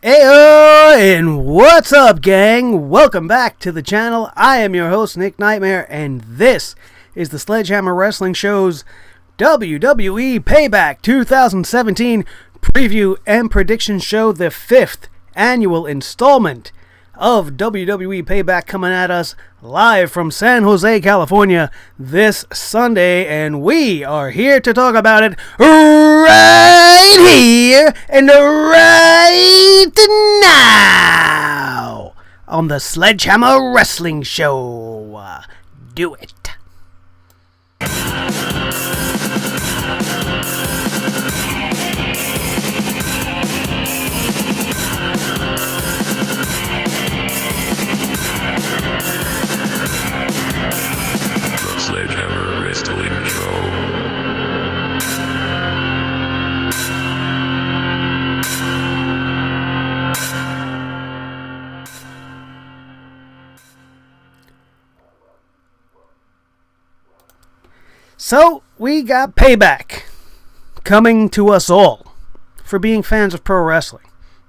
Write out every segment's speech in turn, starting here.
Ayo, and what's up, gang? Welcome back to the channel. I am your host, Nick Nightmare, and this is the Sledgehammer Wrestling Show's WWE Payback 2017 preview and prediction show, the 5th annual installment of WWE Payback, coming at us live from San Jose, California this Sunday, and we are here to talk about it right here and right now on the Sledgehammer Wrestling Show. Do it. Sledgehammer Wrestling Show. So, we got Payback coming to us all for being fans of pro wrestling,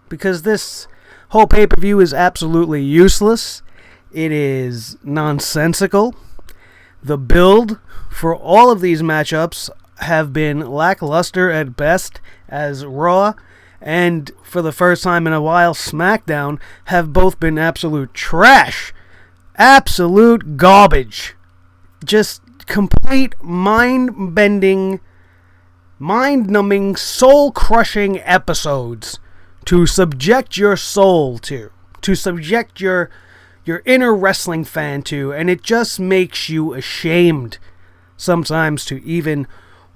because this whole pay-per-view is absolutely useless. It is nonsensical. The build for all of these matchups have been lackluster at best, as Raw and, for the first time in a while, SmackDown have both been absolute trash. Absolute garbage. Just complete mind-bending, mind-numbing, soul-crushing episodes to subject your soul to subject your inner wrestling fan to, and it just makes you ashamed sometimes to even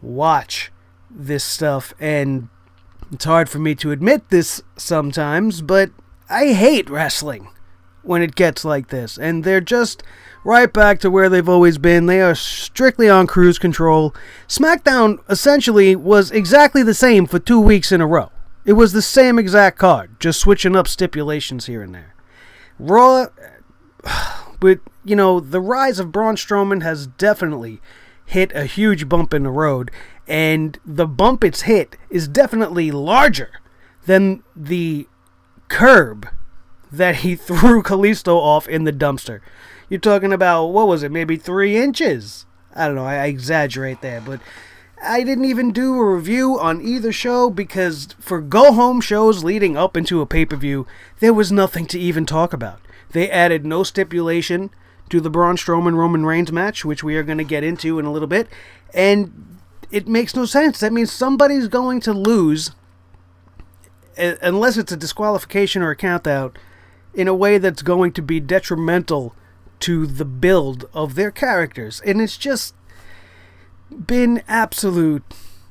watch this stuff. And it's hard for me to admit this sometimes, but I hate wrestling when it gets like this, and they're just right back to where they've always been. They are strictly on cruise control. SmackDown essentially was exactly the same for 2 weeks in a row. It was the same exact card, just switching up stipulations here and there. Raw, but, you know, the rise of Braun Strowman has definitely hit a huge bump in the road, and the bump it's hit is definitely larger than the curb that he threw Kalisto off in the dumpster. You're talking about, what was it, maybe 3 inches? I don't know, I exaggerate there, but I didn't even do a review on either show because for go-home shows leading up into a pay-per-view, there was nothing to even talk about. They added no stipulation to the Braun Strowman-Roman Reigns match, which we are going to get into in a little bit, and it makes no sense. That means somebody's going to lose, unless it's a disqualification or a count-out, in a way that's going to be detrimental to the build of their characters. And it's just been absolute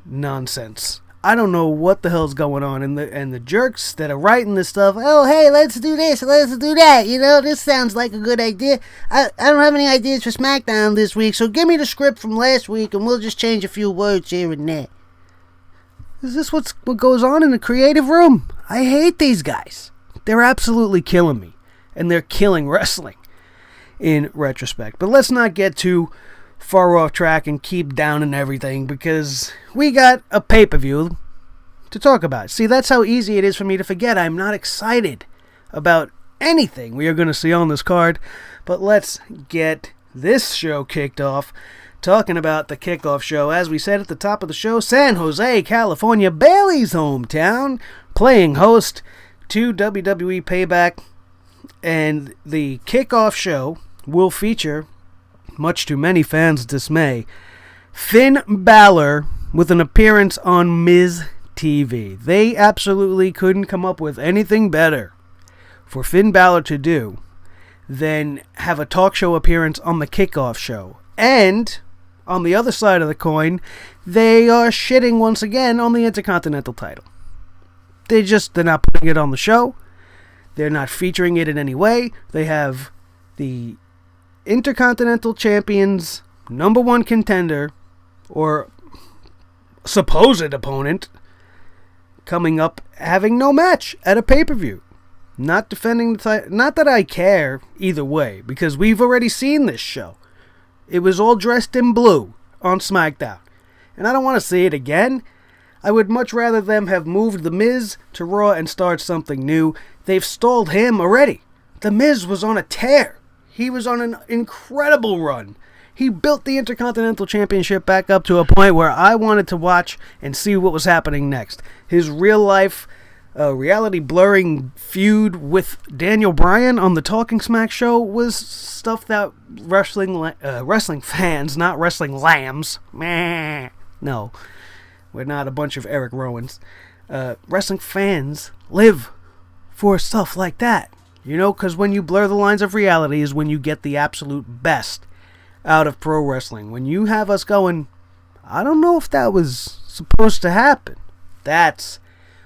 nonsense. I don't know what the hell's going on, and the jerks that are writing this stuff, oh, hey, let's do this, let's do that, you know, this sounds like a good idea. I don't have any ideas for SmackDown this week, so give me the script from last week, and we'll just change a few words here and there. Is this what goes on in the creative room? I hate these guys. They're absolutely killing me, and they're killing wrestling in retrospect. But let's not get too far off track and keep downing everything, because we got a pay-per-view to talk about. See, that's how easy it is for me to forget. I'm not excited about anything we are going to see on this card. But let's get this show kicked off talking about the kickoff show. As we said at the top of the show, San Jose, California, Bayley's hometown, playing host to WWE Payback. And the kickoff show will feature, much to many fans' dismay, Finn Balor with an appearance on Miz TV. They absolutely couldn't come up with anything better for Finn Balor to do than have a talk show appearance on the kickoff show. And on the other side of the coin, they are shitting once again on the Intercontinental title. They're not putting it on the show. They're not featuring it in any way. They have the Intercontinental Champion's number one contender, or supposed opponent, coming up having no match at a pay-per-view. Not defending the title. Not that I care either way, because we've already seen this show. It was all dressed in blue on SmackDown. And I don't want to see it again. I would much rather them have moved The Miz to Raw and start something new. They've stalled him already. The Miz was on a tear. He was on an incredible run. He built the Intercontinental Championship back up to a point where I wanted to watch and see what was happening next. His real-life, reality blurring feud with Daniel Bryan on the Talking Smack show was stuff that wrestling fans, not wrestling lambs, no, we're not a bunch of Eric Rowans. Wrestling fans live for stuff like that, because when you blur the lines of reality is when you get the absolute best out of pro wrestling. When you have us going, I don't know if that was supposed to happen, that's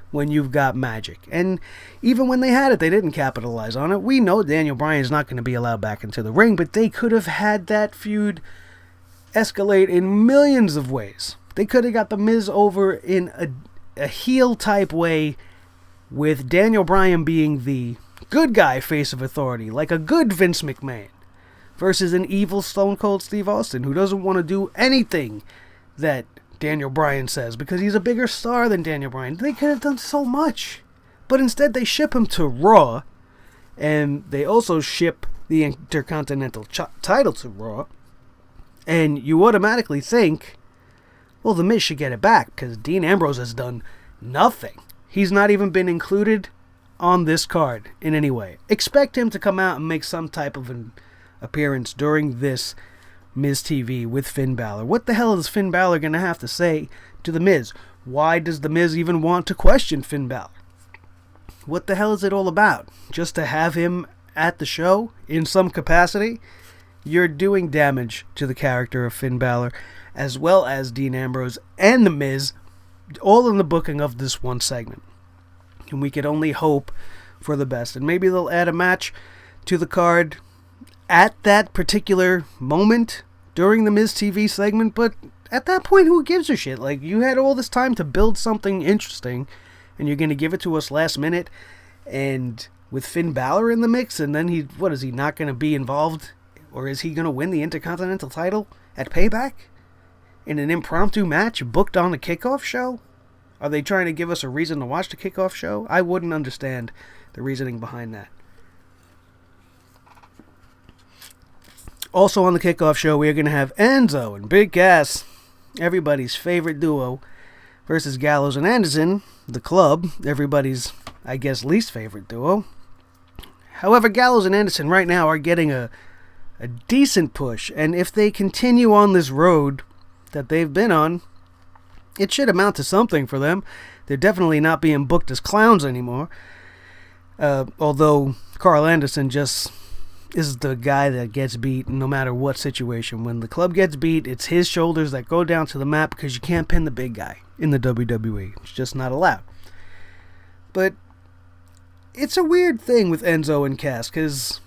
when you've got magic. And even when they had it, they didn't capitalize on it. We know Daniel Bryan is not going to be allowed back into the ring, but they could have had that feud escalate in millions of ways. They could have got The Miz over in a heel type way, with Daniel Bryan being the good guy face of authority, like a good Vince McMahon, versus an evil Stone Cold Steve Austin who doesn't want to do anything that Daniel Bryan says because he's a bigger star than Daniel Bryan. They could have done so much, but instead they ship him to Raw, and they also ship the Intercontinental title to Raw, and you automatically think, well, The Miz should get it back because Dean Ambrose has done nothing. He's not even been included on this card in any way. Expect him to come out and make some type of an appearance during this Miz TV with Finn Balor. What the hell is Finn Balor going to have to say to The Miz? Why does The Miz even want to question Finn Balor? What the hell is it all about? Just to have him at the show in some capacity? You're doing damage to the character of Finn Balor, as well as Dean Ambrose and The Miz, all in the booking of this one segment. And we could only hope for the best. And maybe they'll add a match to the card at that particular moment during the Miz TV segment, but at that point, who gives a shit? Like, you had all this time to build something interesting, and you're going to give it to us last minute, and with Finn Balor in the mix, and then is he not going to be involved? Or is he going to win the Intercontinental title at Payback? In an impromptu match booked on the kickoff show? Are they trying to give us a reason to watch the kickoff show? I wouldn't understand the reasoning behind that. Also on the kickoff show, we are going to have Enzo and Big Cass, everybody's favorite duo, versus Gallows and Anderson, the club, everybody's, I guess, least favorite duo. However, Gallows and Anderson right now are getting a decent push, and if they continue on this road that they've been on, it should amount to something for them. They're definitely not being booked as clowns anymore, although Carl Anderson just is the guy that gets beat no matter what situation. When the club gets beat, it's his shoulders that go down to the mat because you can't pin the big guy in the WWE. It's just not allowed. But it's a weird thing with Enzo and Cass because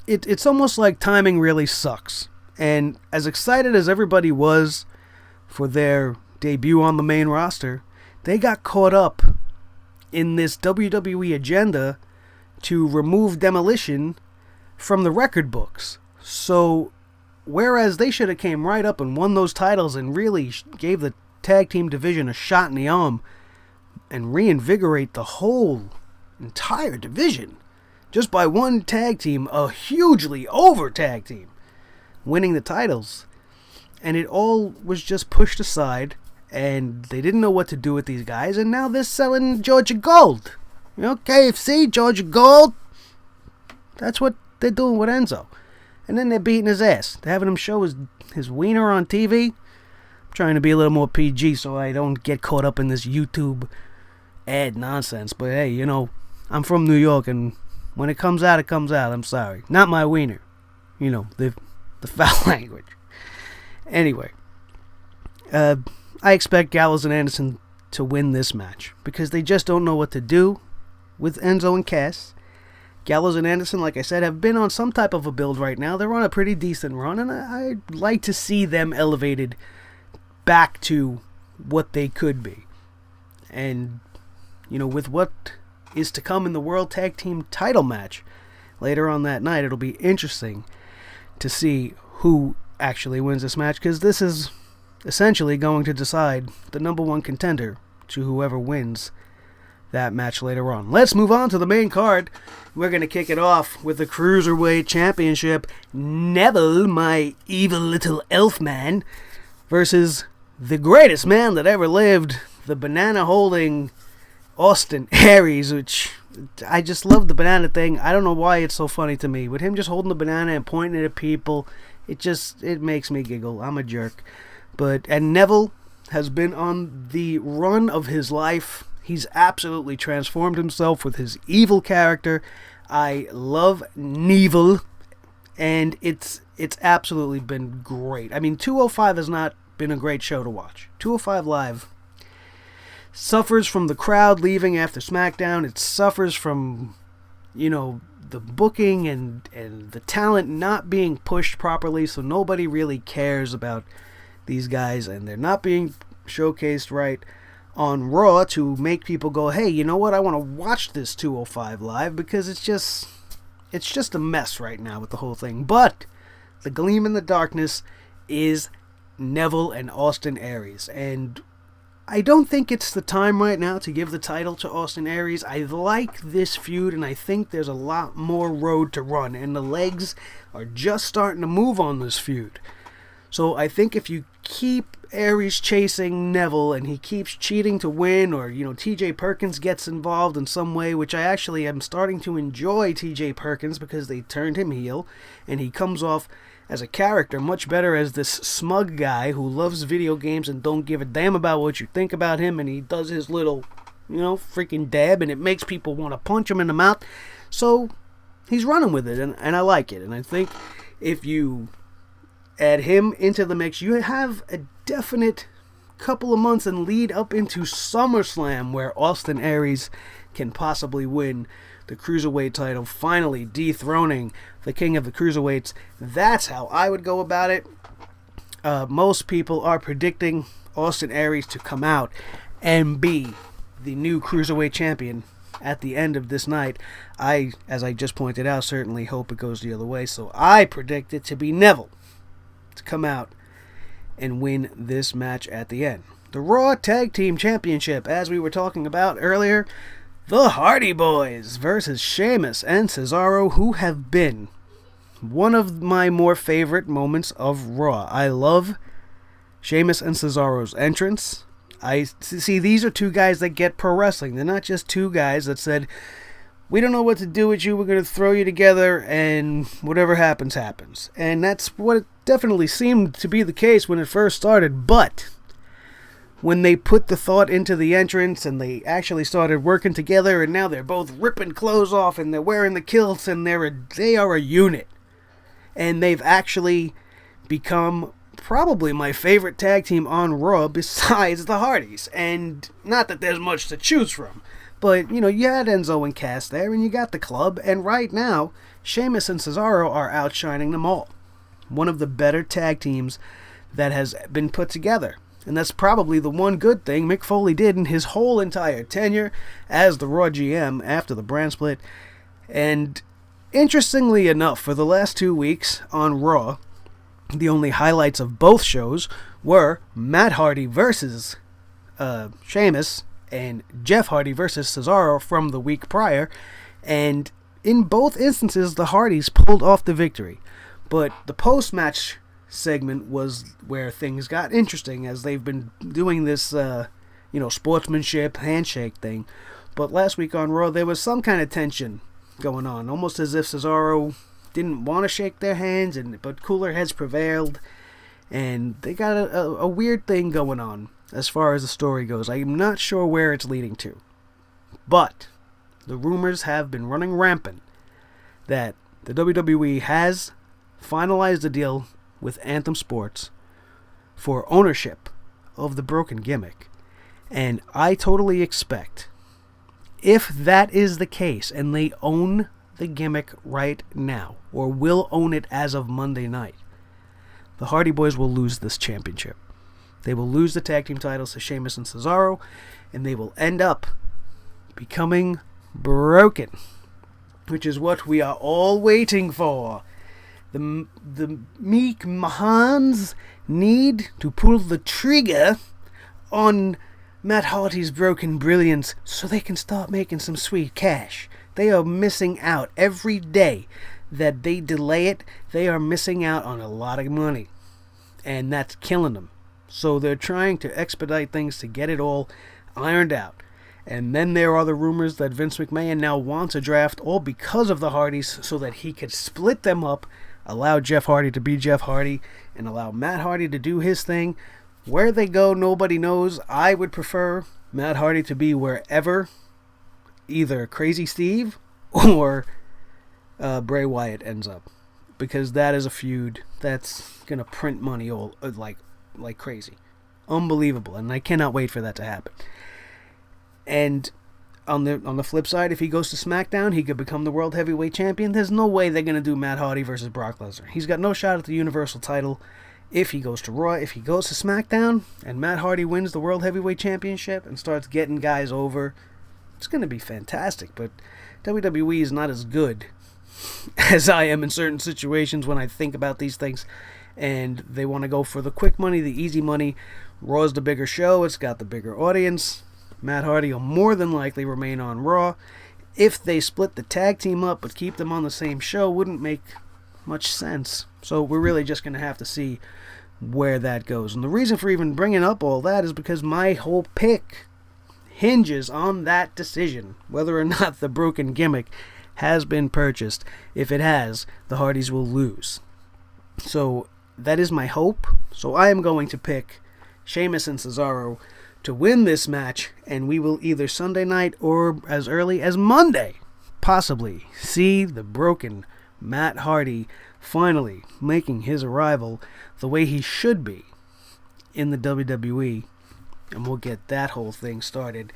it's almost like timing really sucks. And as excited as everybody was for their debut on the main roster, they got caught up in this WWE agenda to remove Demolition from the record books. So whereas they should have came right up and won those titles and really gave the tag team division a shot in the arm and reinvigorate the whole entire division just by one tag team, a hugely over tag team, winning the titles, and it all was just pushed aside, and they didn't know what to do with these guys, and now they're selling Georgia Gold. KFC, Georgia Gold. That's what they're doing with Enzo. And then they're beating his ass. They're having him show his wiener on TV. I'm trying to be a little more PG so I don't get caught up in this YouTube ad nonsense. But hey, I'm from New York, and when it comes out, it comes out. I'm sorry. Not my wiener. The foul language. Anyway, I expect Gallows and Anderson to win this match because they just don't know what to do with Enzo and Cass. Gallows and Anderson, like I said, have been on some type of a build right now. They're on a pretty decent run, and I'd like to see them elevated back to what they could be. And, with what is to come in the World Tag Team title match later on that night, it'll be interesting to see who actually wins this match, because this is essentially going to decide the number one contender to whoever wins that match later on. Let's move on to the main card. We're going to kick it off with the Cruiserweight Championship. Neville, my evil little elf man, versus the greatest man that ever lived, the banana-holding Austin Aries, which I just love the banana thing. I don't know why it's so funny to me. With him just holding the banana and pointing it at people, it makes me giggle. I'm a jerk. And Neville has been on the run of his life. He's absolutely transformed himself with his evil character. I love Neville, and it's absolutely been great. I mean, 205 has not been a great show to watch. 205 Live suffers from the crowd leaving after SmackDown. It suffers from, the booking and the talent not being pushed properly, so nobody really cares about these guys, and they're not being showcased right on Raw to make people go, hey, you know what, I want to watch this 205 Live, because it's just a mess right now with the whole thing. But the gleam in the darkness is Neville and Austin Aries, and I don't think it's the time right now to give the title to Austin Aries. I like this feud, and I think there's a lot more road to run, and the legs are just starting to move on this feud. So I think if you keep Aries chasing Neville and he keeps cheating to win, or, TJ Perkins gets involved in some way, which I actually am starting to enjoy TJ Perkins because they turned him heel, and he comes off as a character much better as this smug guy who loves video games and don't give a damn about what you think about him, and he does his little, freaking dab, and it makes people want to punch him in the mouth. So he's running with it, and I like it. And I think if you add him into the mix, you have a definite couple of months and lead up into SummerSlam where Austin Aries can possibly win the Cruiserweight title, finally dethroning the king of the Cruiserweights. That's how I would go about it. Most people are predicting Austin Aries to come out and be the new Cruiserweight champion at the end of this night. As I just pointed out, certainly hope it goes the other way, so I predict it to be Neville to come out and win this match at the end. The Raw Tag Team Championship, as we were talking about earlier, the Hardy Boys versus Sheamus and Cesaro, who have been one of my more favorite moments of Raw. I love Sheamus and Cesaro's entrance. I see these are two guys that get pro wrestling. They're not just two guys that said, we don't know what to do with you, we're going to throw you together, and whatever happens, happens. And that's what it definitely seemed to be the case when it first started, but when they put the thought into the entrance and they actually started working together, and now they're both ripping clothes off and they're wearing the kilts and they are a unit. And they've actually become probably my favorite tag team on Raw besides the Hardys. And not that there's much to choose from, but you had Enzo and Cass there, and you got the club, and right now Sheamus and Cesaro are outshining them all. One of the better tag teams that has been put together. And that's probably the one good thing Mick Foley did in his whole entire tenure as the Raw GM after the brand split. And interestingly enough, for the last 2 weeks on Raw, the only highlights of both shows were Matt Hardy versus Sheamus and Jeff Hardy versus Cesaro from the week prior. And in both instances, the Hardys pulled off the victory. But the post-match segment was where things got interesting, as they've been doing this sportsmanship handshake thing. But last week on Raw, there was some kind of tension going on, almost as if Cesaro didn't want to shake their hands, but cooler heads prevailed, and they got a weird thing going on as far as the story goes. I'm not sure where it's leading to, but the rumors have been running rampant that the WWE has finalized a deal with Anthem Sports for ownership of the Broken Gimmick. And I totally expect, if that is the case, and they own the gimmick right now, or will own it as of Monday night, the Hardy Boys will lose this championship. They will lose the tag team titles to Sheamus and Cesaro, and they will end up becoming broken, which is what we are all waiting for. The Meek Mahans need to pull the trigger on Matt Hardy's broken brilliance so they can start making some sweet cash. They are missing out every day that they delay it. They are missing out on a lot of money, and that's killing them. So they're trying to expedite things to get it all ironed out. And then there are the rumors that Vince McMahon now wants a draft all because of the Hardys so that he could split them up, allow Jeff Hardy to be Jeff Hardy, and allow Matt Hardy to do his thing. Where they go, nobody knows. I would prefer Matt Hardy to be wherever either Crazy Steve or Bray Wyatt ends up, because that is a feud that's gonna print money all like crazy, unbelievable, and I cannot wait for that to happen. And on the flip side, if he goes to SmackDown, he could become the World Heavyweight Champion. There's no way they're gonna do Matt Hardy versus Brock Lesnar. He's got no shot at the Universal title. If he goes to Raw, if he goes to SmackDown, and Matt Hardy wins the World Heavyweight Championship and starts getting guys over, it's going to be fantastic. But WWE is not as good as I am in certain situations when I think about these things. And they want to go for the quick money, the easy money. Raw's the bigger show. It's got the bigger audience. Matt Hardy will more than likely remain on Raw. If they split the tag team up but keep them on the same show, wouldn't make much sense. So we're really just going to have to see where that goes. And the reason for even bringing up all that is because my whole pick hinges on that decision, whether or not the broken gimmick has been purchased. If it has, the Hardys will lose. So that is my hope. So I am going to pick Sheamus and Cesaro to win this match, and we will either Sunday night or as early as Monday possibly see the broken Matt Hardy finally making his arrival the way he should be in the WWE, and we'll get that whole thing started,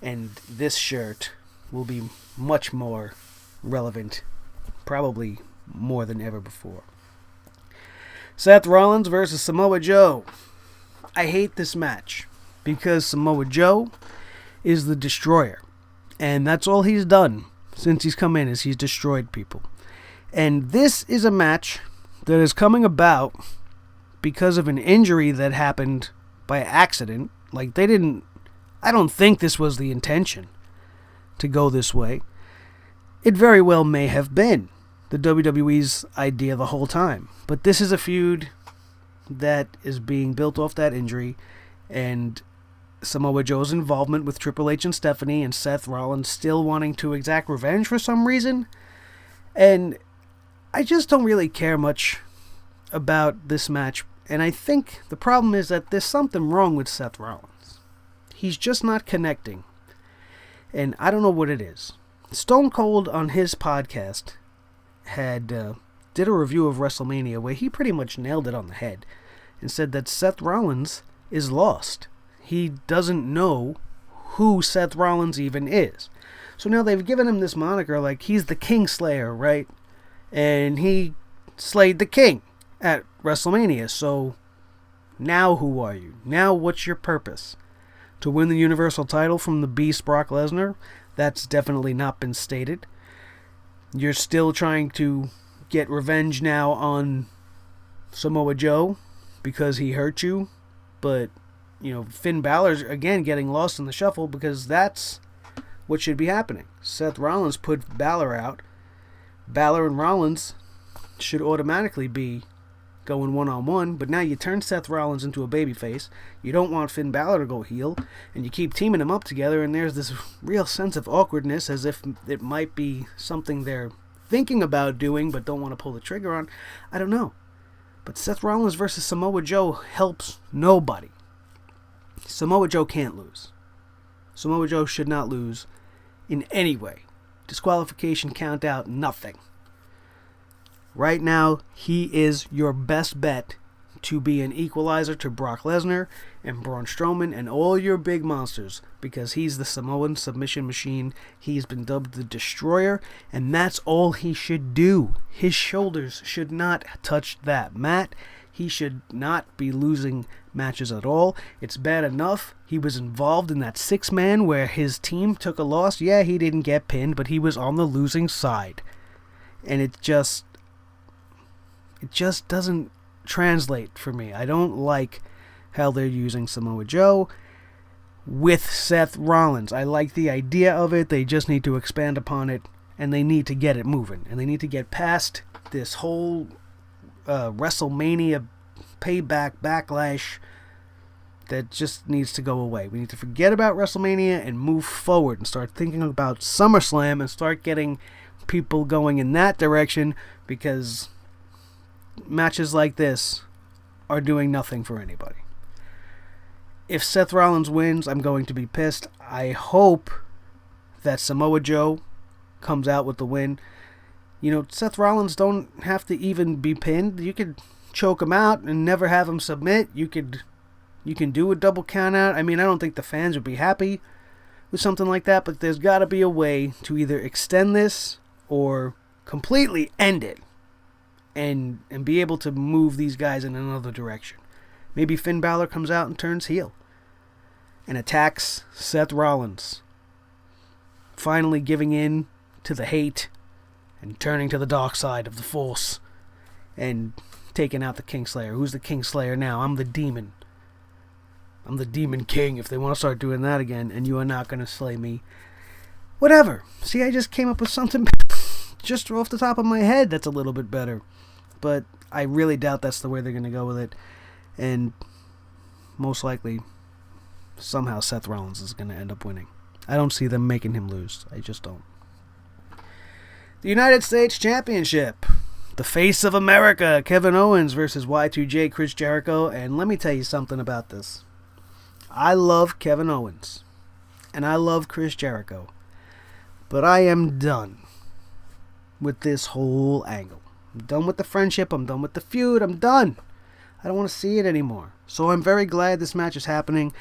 and this shirt will be much more relevant, probably more than ever before. Seth Rollins versus Samoa Joe. I hate this match because Samoa Joe is the destroyer, and that's all he's done since he's come in, is he's destroyed people. And this is a match that is coming about because of an injury that happened by accident. Like, I don't think this was the intention to go this way. It very well may have been the WWE's idea the whole time. But this is a feud that is being built off that injury, and Samoa Joe's involvement with Triple H and Stephanie, and Seth Rollins still wanting to exact revenge for some reason. And I just don't really care much about this match, and I think the problem is that there's something wrong with Seth Rollins. He's just not connecting, and I don't know what it is. Stone Cold on his podcast did a review of WrestleMania where he pretty much nailed it on the head and said that Seth Rollins is lost. He doesn't know who Seth Rollins even is. So now they've given him this moniker like he's the King Slayer, right? And he slayed the king at WrestleMania. So now who are you? Now what's your purpose? To win the Universal title from the Beast Brock Lesnar? That's definitely not been stated. You're still trying to get revenge now on Samoa Joe because he hurt you. But, Finn Balor's again getting lost in the shuffle because that's what should be happening. Seth Rollins put Balor out. Balor and Rollins should automatically be going one-on-one, but now you turn Seth Rollins into a babyface. You don't want Finn Balor to go heel, and you keep teaming them up together, and there's this real sense of awkwardness as if it might be something they're thinking about doing but don't want to pull the trigger on. I don't know. But Seth Rollins versus Samoa Joe helps nobody. Samoa Joe can't lose. Samoa Joe should not lose in any way. Disqualification, count out, nothing. Right now, he is your best bet to be an equalizer to Brock Lesnar and Braun Strowman and all your big monsters, because he's the Samoan submission machine. He's been dubbed the Destroyer, and that's all he should do. His shoulders should not touch that mat. He should not be losing matches at all. It's bad enough he was involved in that 6-man where his team took a loss. Yeah, he didn't get pinned, but he was on the losing side. And it just doesn't translate for me. I don't like how they're using Samoa Joe. with Seth Rollins. I like the idea of it. They just need to expand upon it, and they need to get it moving. And they need to get past this whole WrestleMania Payback backlash that just needs to go away. We need to forget about WrestleMania and move forward and start thinking about SummerSlam and start getting people going in that direction, because matches like this are doing nothing for anybody. If Seth Rollins wins, I'm going to be pissed. I hope that Samoa Joe comes out with the win. You know, Seth Rollins don't have to even be pinned. You could choke him out and never have him submit. You can do a double count out. I mean, I don't think the fans would be happy with something like that, but there's got to be a way to either extend this or completely end it and be able to move these guys in another direction. Maybe Finn Balor comes out and turns heel and attacks Seth Rollins, finally giving in to the hate and turning to the dark side of the Force and taking out the Kingslayer. Who's the Kingslayer now? I'm the Demon. I'm the Demon King, if they want to start doing that again, and you are not going to slay me. Whatever. See, I just came up with something just off the top of my head that's a little bit better. But I really doubt that's the way they're going to go with it. And most likely, somehow Seth Rollins is going to end up winning. I don't see them making him lose. I just don't. The United States Championship. The face of America, Kevin Owens versus Y2J, Chris Jericho. And let me tell you something about this. I love Kevin Owens. And I love Chris Jericho. But I am done with this whole angle. I'm done with the friendship. I'm done with the feud. I'm done. I don't want to see it anymore. So I'm very glad this match is happening.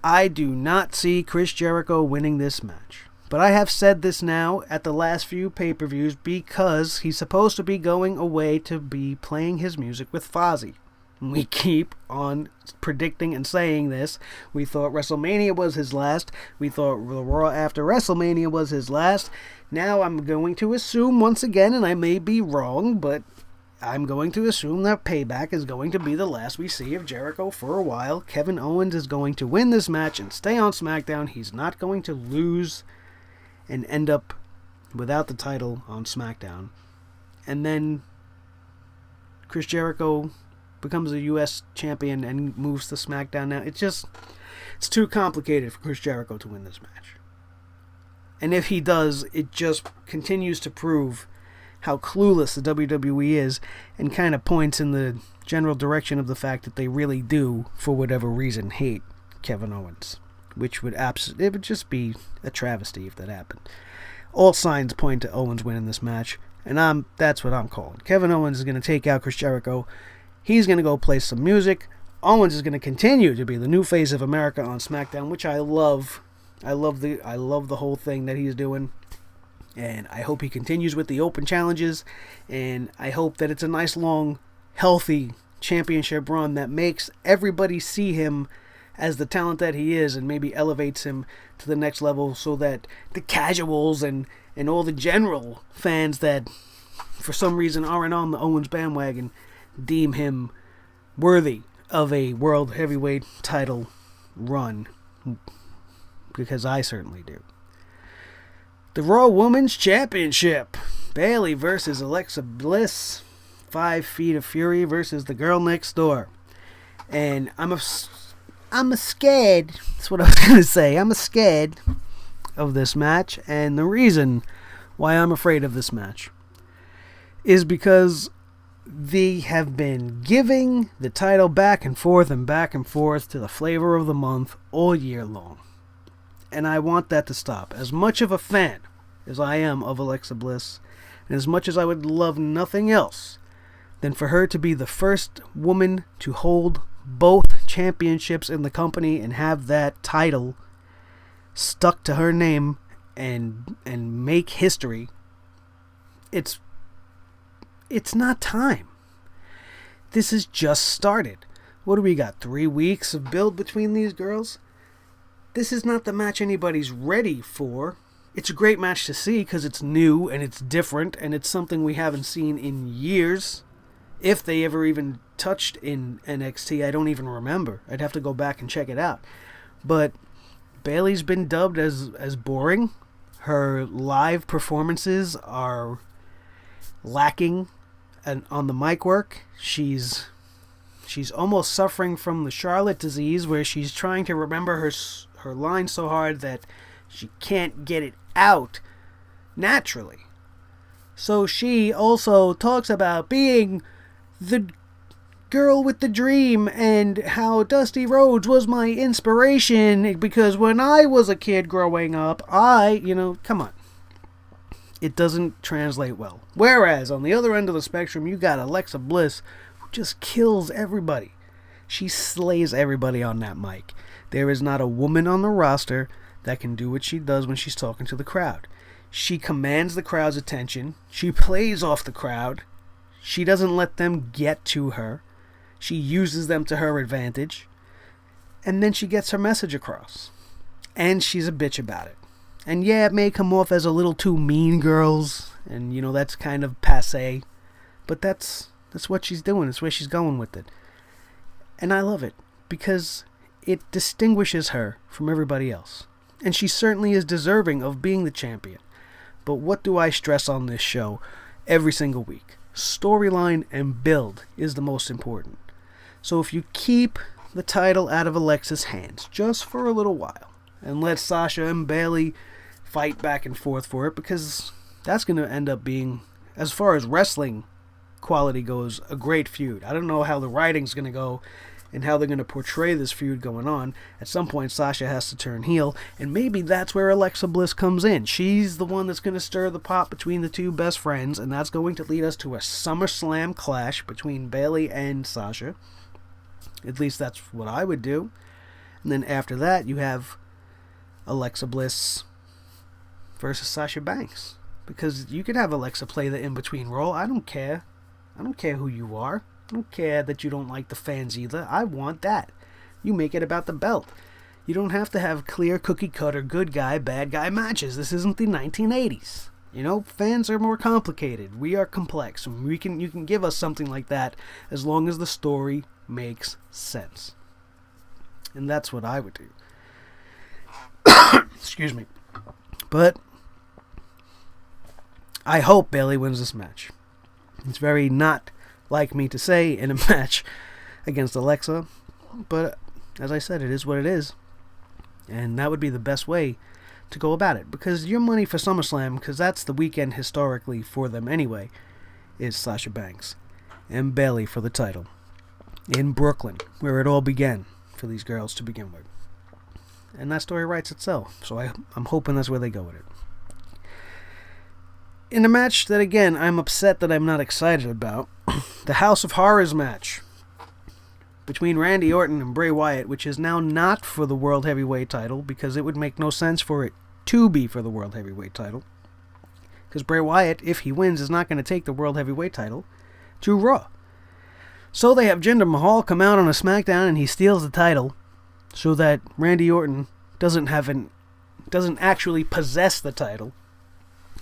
I do not see Chris Jericho winning this match. But I have said this now at the last few pay-per-views because he's supposed to be going away to be playing his music with Fozzy. We keep on predicting and saying this. We thought WrestleMania was his last. We thought the Raw after WrestleMania was his last. Now I'm going to assume once again, and I may be wrong, but I'm going to assume that Payback is going to be the last we see of Jericho for a while. Kevin Owens is going to win this match and stay on SmackDown. He's not going to lose and end up without the title on SmackDown. And then Chris Jericho becomes a U.S. champion and moves to SmackDown now. It's too complicated for Chris Jericho to win this match. And if he does, it just continues to prove how clueless the WWE is and kind of points in the general direction of the fact that they really do, for whatever reason, hate Kevin Owens. Which would it would just be a travesty if that happened. All signs point to Owens winning this match, and that's what I'm calling. Kevin Owens is going to take out Chris Jericho. He's going to go play some music. Owens is going to continue to be the new face of America on SmackDown, which I love. I love the whole thing that he's doing. And I hope he continues with the open challenges. And I hope that it's a nice, long, healthy championship run that makes everybody see him as the talent that he is and maybe elevates him to the next level so that the casuals and all the general fans that for some reason aren't on the Owens bandwagon deem him worthy of a world heavyweight title run, because I certainly do. The Raw Women's Championship. Bayley versus Alexa Bliss. 5 Feet of Fury versus the Girl Next Door. And I'm scared. That's what I was going to say. I'm scared of this match. And the reason why I'm afraid of this match is because they have been giving the title back and forth to the flavor of the month all year long. And I want that to stop. As much of a fan as I am of Alexa Bliss, and as much as I would love nothing else than for her to be the first woman to hold both championships in the company and have that title stuck to her name and make history, it's not time. This has just started. What do we got? 3 weeks of build between these girls? This is not the match anybody's ready for. It's a great match to see because it's new and it's different and it's something we haven't seen in years. If they ever even touched in NXT, I don't even remember. I'd have to go back and check it out. But Bayley's been dubbed as boring. Her live performances are lacking on the mic work. She's almost suffering from the Charlotte disease, where she's trying to remember her lines so hard that she can't get it out naturally. So she also talks about being the girl with the dream and how Dusty Rhodes was my inspiration because when I was a kid growing up, come on. It doesn't translate well. Whereas on the other end of the spectrum, you got Alexa Bliss, who just kills everybody. She slays everybody on that mic. There is not a woman on the roster that can do what she does when she's talking to the crowd. She commands the crowd's attention. She plays off the crowd. She doesn't let them get to her. She uses them to her advantage. And then she gets her message across. And she's a bitch about it. And yeah, it may come off as a little too mean girls. And, that's kind of passé. But that's what she's doing. That's where she's going with it. And I love it. Because it distinguishes her from everybody else. And she certainly is deserving of being the champion. But what do I stress on this show every single week? Storyline and build is the most important. So if you keep the title out of Alexa's hands just for a little while and let Sasha and Bayley fight back and forth for it, because that's going to end up being, as far as wrestling quality goes, a great feud. I don't know how the writing's going to go and how they're going to portray this feud going on. At some point, Sasha has to turn heel, and maybe that's where Alexa Bliss comes in. She's the one that's going to stir the pot between the two best friends, and that's going to lead us to a SummerSlam clash between Bayley and Sasha. At least that's what I would do. And then after that, you have Alexa Bliss versus Sasha Banks. Because you could have Alexa play the in-between role. I don't care. I don't care who you are. I don't care that you don't like the fans either. I want that. You make it about the belt. You don't have to have clear cookie-cutter good guy, bad guy matches. This isn't the 1980s. Fans are more complicated. We are complex. You can give us something like that as long as the story makes sense. And that's what I would do. Excuse me. But I hope Bayley wins this match. It's very not like me to say in a match against Alexa, but as I said, it is what it is, and that would be the best way to go about it, because your money for SummerSlam, because that's the weekend historically for them anyway, is Sasha Banks and Bayley for the title in Brooklyn, where it all began for these girls to begin with, and that story writes itself, so I'm hoping that's where they go with it. In a match that, again, I'm upset that I'm not excited about, the House of Horrors match between Randy Orton and Bray Wyatt, which is now not for the World Heavyweight title, because it would make no sense for it to be for the World Heavyweight title, because Bray Wyatt, if he wins, is not going to take the World Heavyweight title to Raw. So they have Jinder Mahal come out on a SmackDown and he steals the title so that Randy Orton doesn't actually possess the title.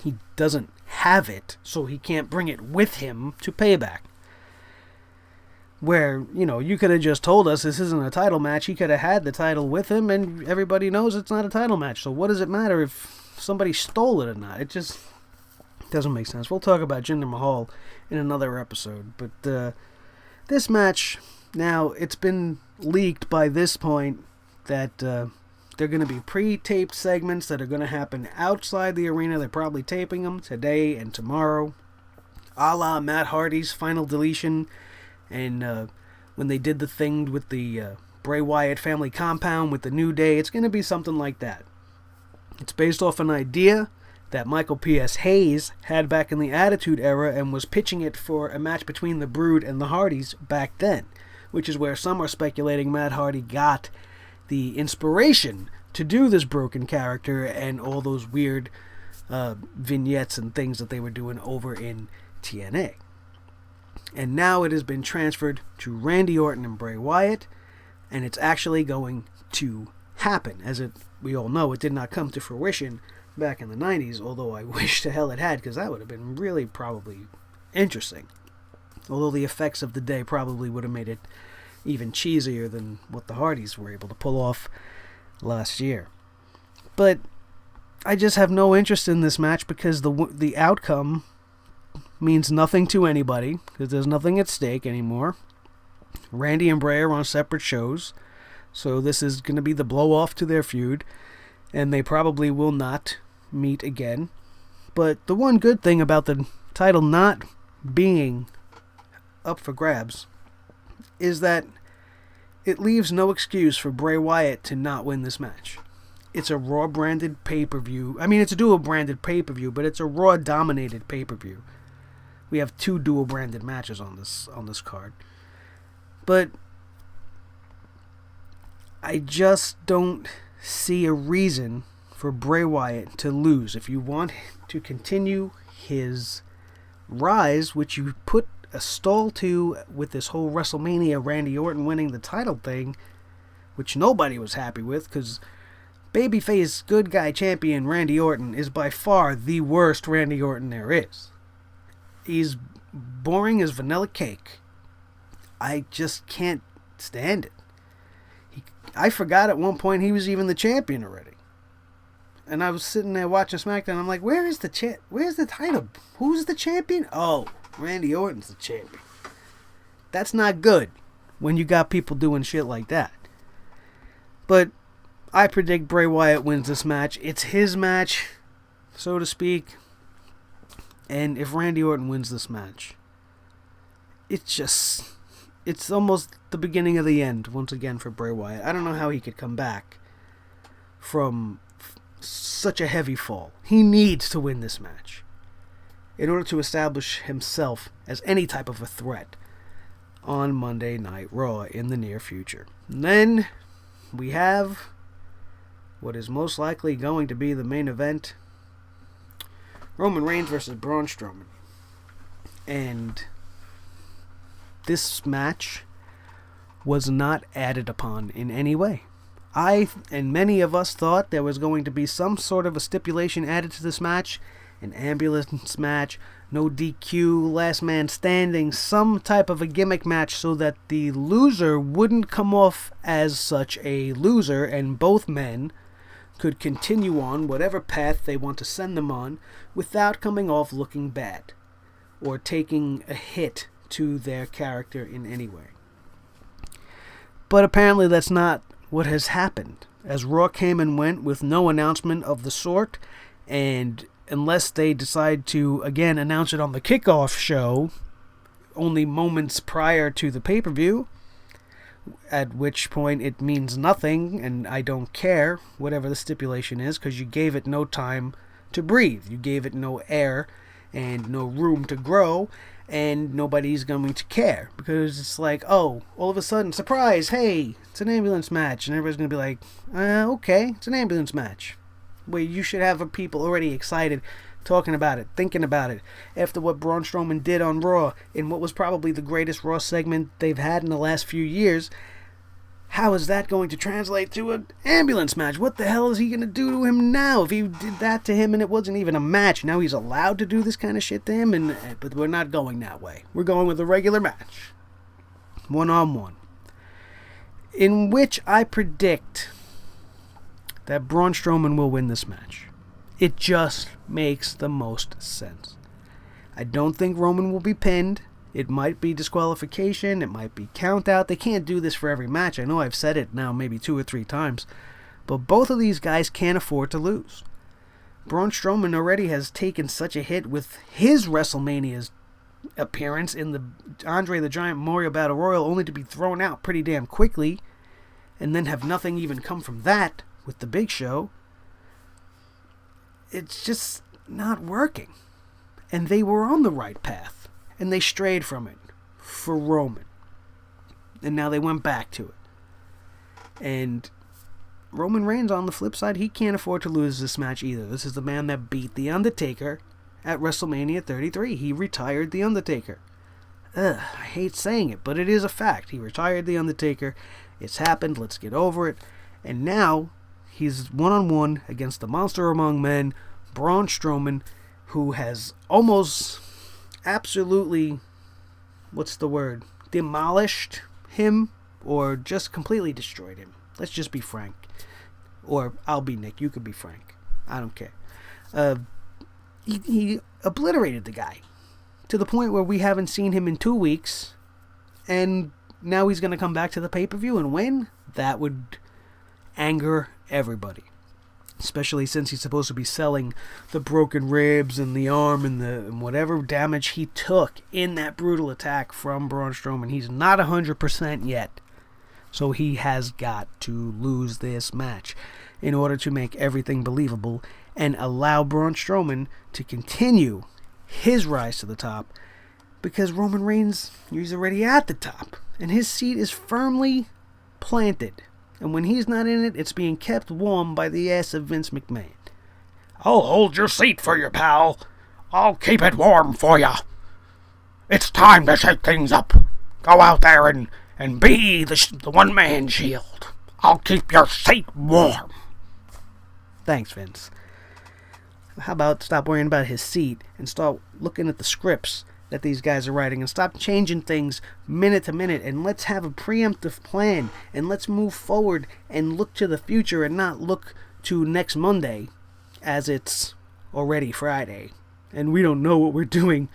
He doesn't have it, so he can't bring it with him to Payback. Where, you could have just told us this isn't a title match. He could have had the title with him, and everybody knows it's not a title match. So what does it matter if somebody stole it or not? It just doesn't make sense. We'll talk about Jinder Mahal in another episode. But this match, now, it's been leaked by this point that they're going to be pre-taped segments that are going to happen outside the arena. They're probably taping them today and tomorrow, a la Matt Hardy's Final Deletion, and when they did the thing with the Bray Wyatt family compound with the New Day. It's going to be something like that. It's based off an idea that Michael P.S. Hayes had back in the Attitude Era and was pitching it for a match between the Brood and the Hardys back then, which is where some are speculating Matt Hardy got the inspiration to do this broken character and all those weird vignettes and things that they were doing over in TNA. And now it has been transferred to Randy Orton and Bray Wyatt, and it's actually going to happen. We all know, it did not come to fruition back in the 90s, although I wish to hell it had, because that would have been really probably interesting. Although the effects of the day probably would have made it even cheesier than what the Hardys were able to pull off last year. But I just have no interest in this match because the outcome means nothing to anybody because there's nothing at stake anymore. Randy and Bray are on separate shows, so this is going to be the blow-off to their feud, and they probably will not meet again. But the one good thing about the title not being up for grabs is that it leaves no excuse for Bray Wyatt to not win this match. It's a Raw-branded pay-per-view. I mean, it's a dual-branded pay-per-view, but it's a Raw-dominated pay-per-view. We have 2 dual-branded matches on this card. But I just don't see a reason for Bray Wyatt to lose. If you want to continue his rise, which you put a stall to with this whole WrestleMania Randy Orton winning the title thing, which nobody was happy with, because babyface good guy champion Randy Orton is by far the worst Randy Orton there is. He's boring as vanilla cake. I just can't stand it. I forgot at one point he was even the champion already. And I was sitting there watching SmackDown. I'm like, where's the title? Who's the champion? Oh, Randy Orton's the champion. That's not good when you got people doing shit like that. But I predict Bray Wyatt wins this match. It's his match, so to speak. And if Randy Orton wins this match, it's almost the beginning of the end once again for Bray Wyatt. I don't know how he could come back from such a heavy fall. He needs to win this match in order to establish himself as any type of a threat on Monday Night Raw in the near future. And then we have what is most likely going to be the main event, Roman Reigns versus Braun Strowman. And this match was not added upon in any way. I and many of us thought there was going to be some sort of a stipulation added to this match, an ambulance match, no DQ, last man standing, some type of a gimmick match so that the loser wouldn't come off as such a loser and both men could continue on whatever path they want to send them on without coming off looking bad or taking a hit to their character in any way. But apparently that's not what has happened, as Raw came and went with no announcement of the sort, and unless they decide to again announce it on the kickoff show only moments prior to the pay-per-view, at which point it means nothing and I don't care whatever the stipulation is, because you gave it no time to breathe, you gave it no air and no room to grow, and nobody's going to care, because it's like, oh, all of a sudden, surprise, hey, it's an ambulance match, and everybody's going to be like, okay, it's an ambulance match. Where you should have people already excited, talking about it, thinking about it, after what Braun Strowman did on Raw, in what was probably the greatest Raw segment they've had in the last few years. How is that going to translate to an ambulance match? What the hell is he going to do to him now? If he did that to him and it wasn't even a match, now he's allowed to do this kind of shit to him? But we're not going that way. We're going with a regular match. One-on-one. In which I predict that Braun Strowman will win this match. It just makes the most sense. I don't think Roman will be pinned. It might be disqualification. It might be count out. They can't do this for every match. I know I've said it now maybe 2 or 3 times. But both of these guys can't afford to lose. Braun Strowman already has taken such a hit with his WrestleMania's appearance in the Andre the Giant Memorial Battle Royal, only to be thrown out pretty damn quickly, and then have nothing even come from that with the Big Show. It's just not working. And they were on the right path. And they strayed from it for Roman. And now they went back to it. And Roman Reigns, on the flip side, he can't afford to lose this match either. This is the man that beat The Undertaker at WrestleMania 33. He retired The Undertaker. I hate saying it, but it is a fact. He retired The Undertaker. It's happened. Let's get over it. And now he's one-on-one against the monster among men, Braun Strowman, who has almost absolutely, demolished him, or just completely destroyed him. Let's just be frank. Or I'll be Nick. You could be Frank. I don't care. He obliterated the guy to the point where we haven't seen him in 2 weeks, and now he's going to come back to the pay-per-view and win? That would anger everybody, especially since he's supposed to be selling the broken ribs and the arm and whatever damage he took in that brutal attack from Braun Strowman. He's not 100% yet, so he has got to lose this match in order to make everything believable and allow Braun Strowman to continue his rise to the top, because Roman Reigns, he's already at the top, and his seat is firmly planted. And when he's not in it, it's being kept warm by the ass of Vince McMahon. I'll hold your seat for you, pal. I'll keep it warm for you. It's time to shake things up. Go out there and be the one-man shield. I'll keep your seat warm. Thanks, Vince. How about stop worrying about his seat and start looking at the scripts that these guys are writing and stop changing things minute to minute, and let's have a preemptive plan and let's move forward and look to the future and not look to next Monday as it's already Friday and we don't know what we're doing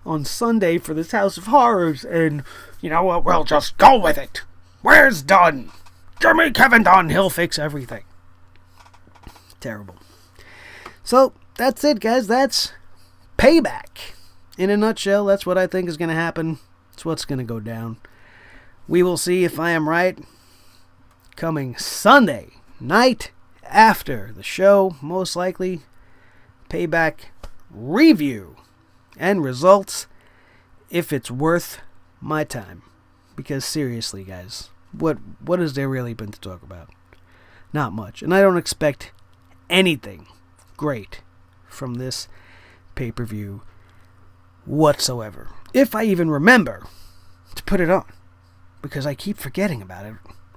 on Sunday for this House of Horrors. And you know what, we'll just go with it. Where's Dunn? Jimmy Kevin Dunn, he'll fix everything. Terrible. So that's it, guys. That's Payback. In a nutshell, that's what I think is going to happen. It's what's going to go down. We will see if I am right. Coming Sunday night after the show, most likely. Payback review and results, if it's worth my time. Because seriously, guys, what has there really been to talk about? Not much. And I don't expect anything great from this pay-per-view whatsoever, if I even remember to put it on, because I keep forgetting about it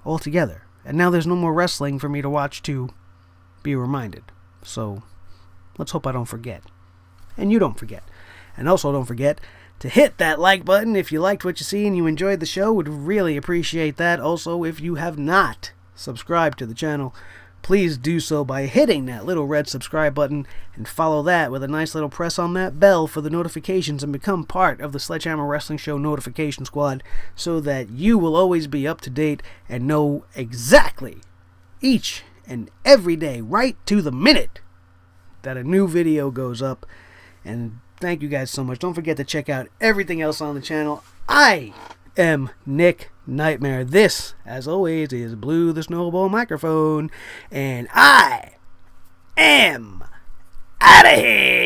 altogether, and now there's no more wrestling for me to watch to be reminded. So let's hope I don't forget, and you don't forget. And also don't forget to hit that like button if you liked what you see and you enjoyed the show. Would really appreciate that. Also, if you have not subscribed to the channel, please do so by hitting that little red subscribe button and follow that with a nice little press on that bell for the notifications and become part of the Sledgehammer Wrestling Show notification squad so that you will always be up to date and know exactly each and every day, right to the minute, that a new video goes up. And thank you guys so much. Don't forget to check out everything else on the channel. I am Nick Nightmare. This, as always, is Blue the Snowball Microphone, and I am out of here.